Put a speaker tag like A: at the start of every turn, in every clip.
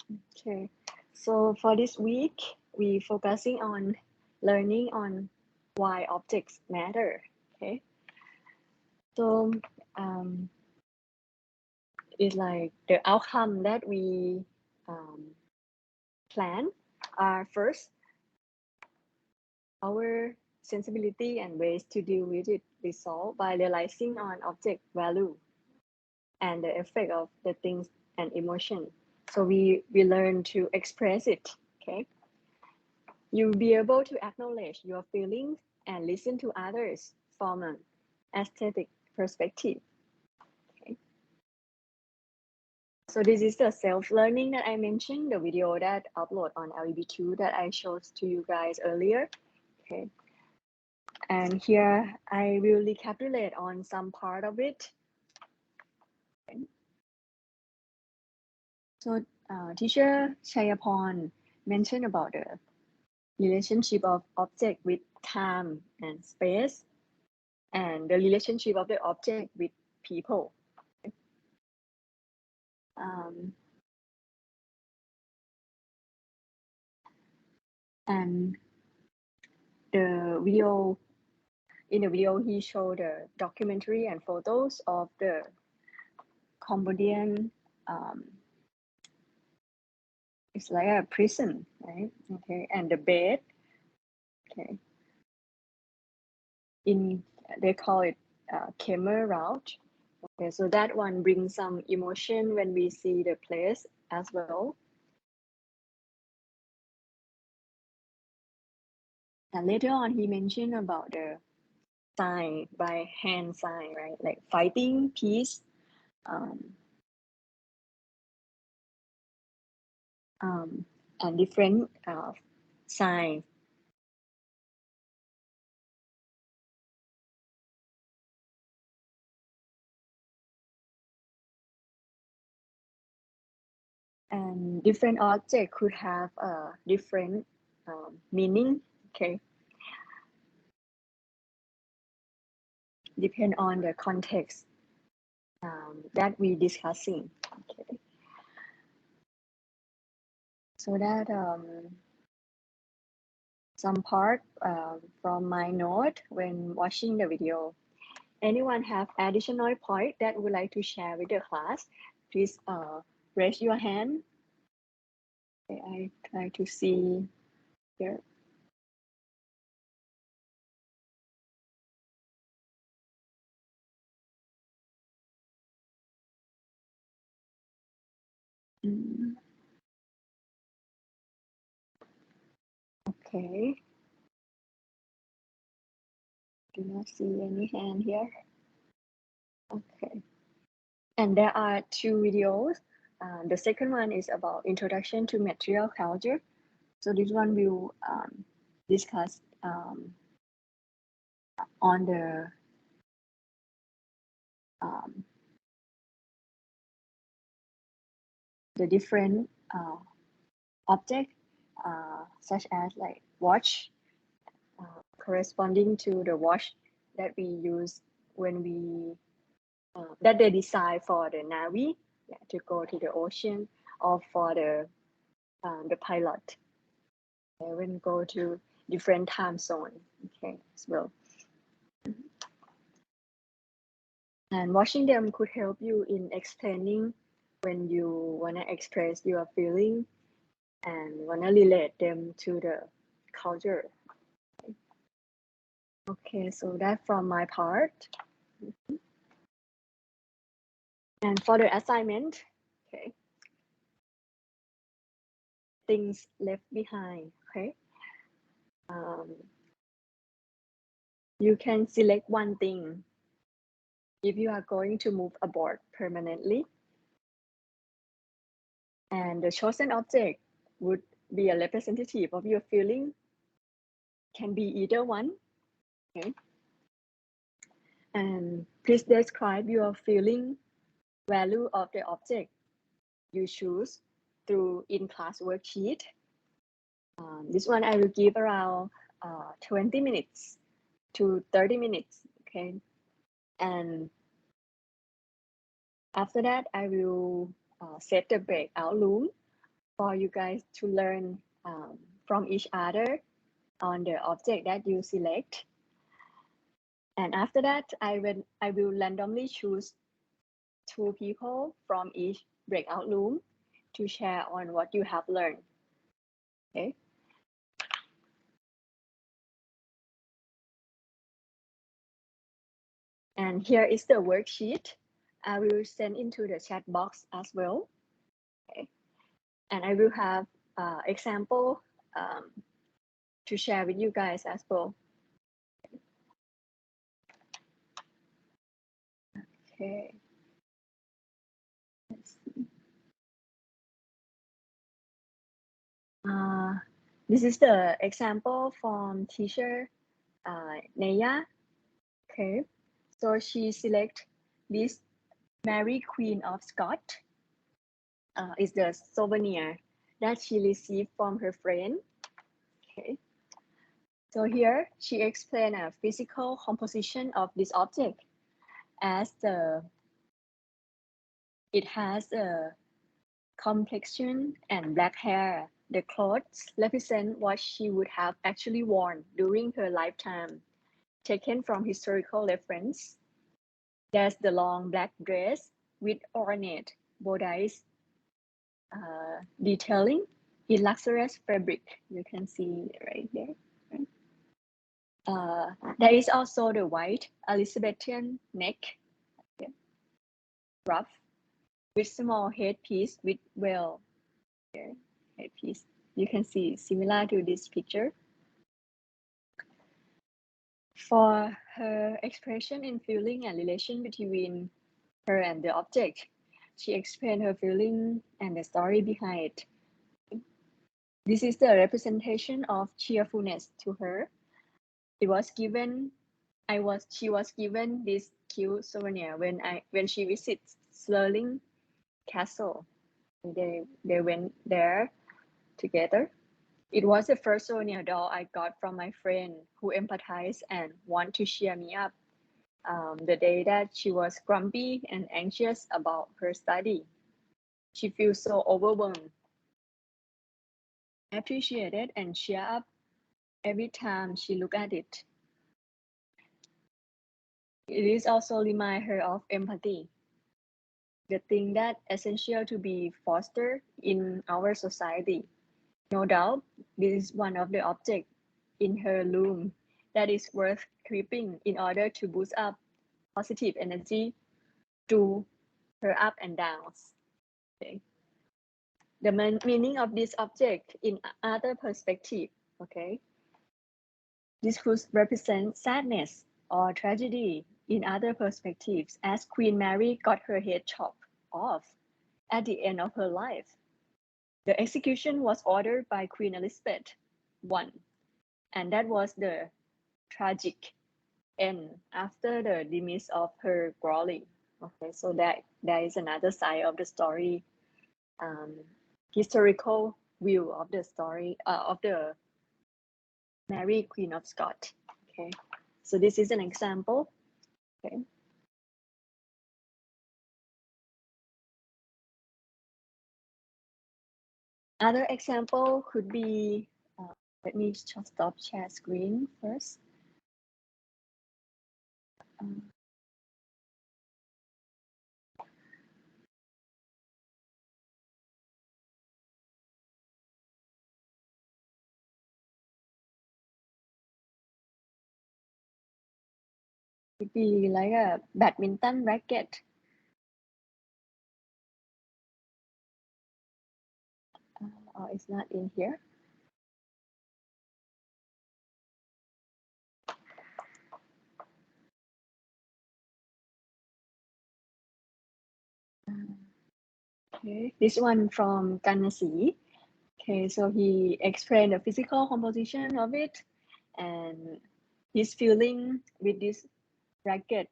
A: Okay, so for this week, we focusing on learning on why objects matter. Okay, so um, it's like the outcome that we plan are first our sensibility and ways to deal with it resolved by realizing on object value and the effect of the things and emotion. So we learn to express it. Okay, you'll be able to acknowledge your feelings and listen to others from an aesthetic perspective. Okay. So this is the self-learning that I mentioned, the video that upload on LEB2 that I showed to you guys earlier. Okay. And here I will recapitulate on some part of it. Okay. So teacher Chayaporn mentioned about the relationship of object with time and space and the relationship of the object with people. Um, and the video, in the video, he showed the documentary and photos of the Cambodian, it's like a prison, right? Okay, and the bed, okay, in, they call it Khmer Rouge. Okay, so that one brings some emotion when we see the place as well. And later on, he mentioned about the sign by hand sign, right? Like fighting, peace, um, and different signs. And different object could have a different meaning. Okay, depend on the context that we discussing. Okay, so that some part from my note when watching the video. Anyone have additional point that would like to share with the class? Please raise your hand. Okay, I try to see here. Mm, okay, do not see any hand here. Okay, and there are two videos. The second one is about introduction to material culture. So this one will discuss on um, the different object such as like watch corresponding to the watch that we use when we that they design for the Navy, yeah, to go to the ocean, or for the pilot when go to different time zone. Okay, as well. And watching them could help you in explaining when you wanna express your feeling and wanna relate them to the culture. Okay, so that from my part. And for the assignment, okay, things left behind. Okay, um, you can select one thing if you are going to move abroad permanently, and the chosen object would be a representative of your feeling. Can be either one. Okay, and please describe your feeling value of the object you choose through in-class worksheet. This one I will give around 20 minutes to 30 minutes. Okay, and after that I will set the breakout room for you guys to learn from each other on the object that you select. And after that, I will randomly choose 2 people from each breakout room to share on what you have learned. Okay. And here is the worksheet. I will send into the chat box as well. Okay. And I will have example to share with you guys as well. Okay. Let's see. This is the example from teacher Neya. Okay. So she select this Mary Queen of Scots is the souvenir that she received from her friend. Okay. So here she explained a physical composition of this object as it has a complexion and black hair. The clothes represent what she would have actually worn during her lifetime, taken from historical reference. There's the long black dress with ornate bodice detailing in luxurious fabric. You can see right there. There is also the white Elizabethan neck ruff with small headpiece with veil headpiece. You can see similar to this picture. For her expression in feeling and relation between her and the object, she explained her feeling and the story behind it. This is the representation of cheerfulness to her. She was given this cute souvenir when she visits Stirling Castle. They went there together. It was the first souvenir doll I got from my friend who empathized and wanted to cheer me up the day that she was grumpy and anxious about her study. She feels so overwhelmed, appreciated, and cheer up every time she look at it. It is also remind her of empathy, the thing that essential to be fostered in our society. No doubt, this is one of the objects in her room that is worth keeping in order to boost up positive energy to her up and downs. Okay. The meaning of this object in other perspective. Okay. This could represent sadness or tragedy in other perspectives, as Queen Mary got her head chopped off at the end of her life. The execution was ordered by Queen Elizabeth I, and that was the tragic end after the demise of her glory. Okay, so that is another side of the story, historical view of the story of the Mary Queen of Scots. Okay, so this is an example. Okay. Other example could be, let me just stop share screen first. It'd be like a badminton racket. Oh, it's not in here. Okay, this one from Kanasi. Okay, so he explained the physical composition of it and his feeling with this racket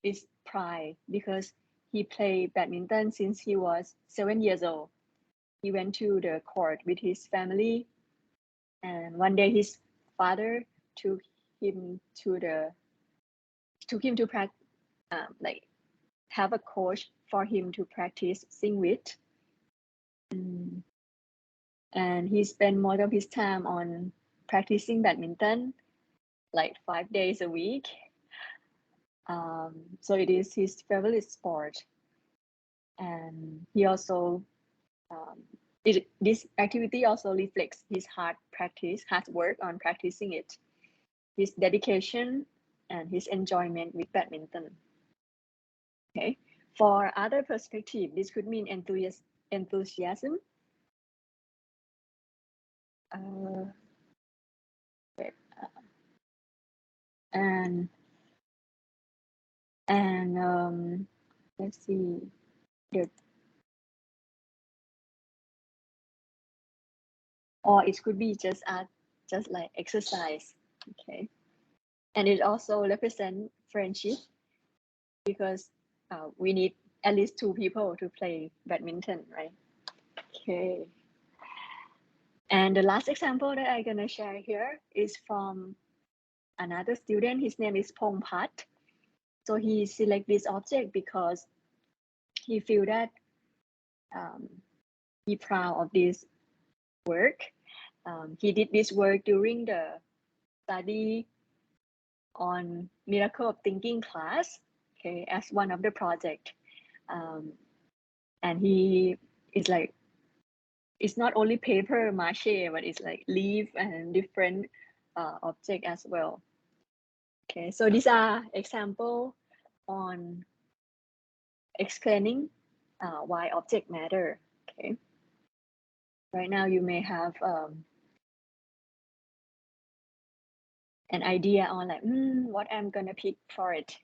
A: is pride because he played badminton since he was 7 years old. He went to the court with his family, and one day his father took him to practice, like have a coach for him to practice sing with. And he spent most of his time on practicing badminton, like 5 days a week. So it is his favorite sport. And he also, this activity also reflects his hard work on practicing it, his dedication, and his enjoyment with badminton. Okay. For other perspective, this could mean enthusiasm. Wait, and let's see, the, or it could be just like exercise. Okay. And it also represents friendship, because we need at least 2 people to play badminton, right? Okay. And the last example that I'm gonna share here is from another student. His name is Pong Pat. So he select this object because he feel that he proud of this work. He did this work during the study on miracle of thinking class, okay, as one of the project. And he is like, it's not only paper mache, but it's like leaf and different object as well. Okay, so these are example on explaining why object matter. Okay, right now you may have an idea on like what I'm gonna pick for it.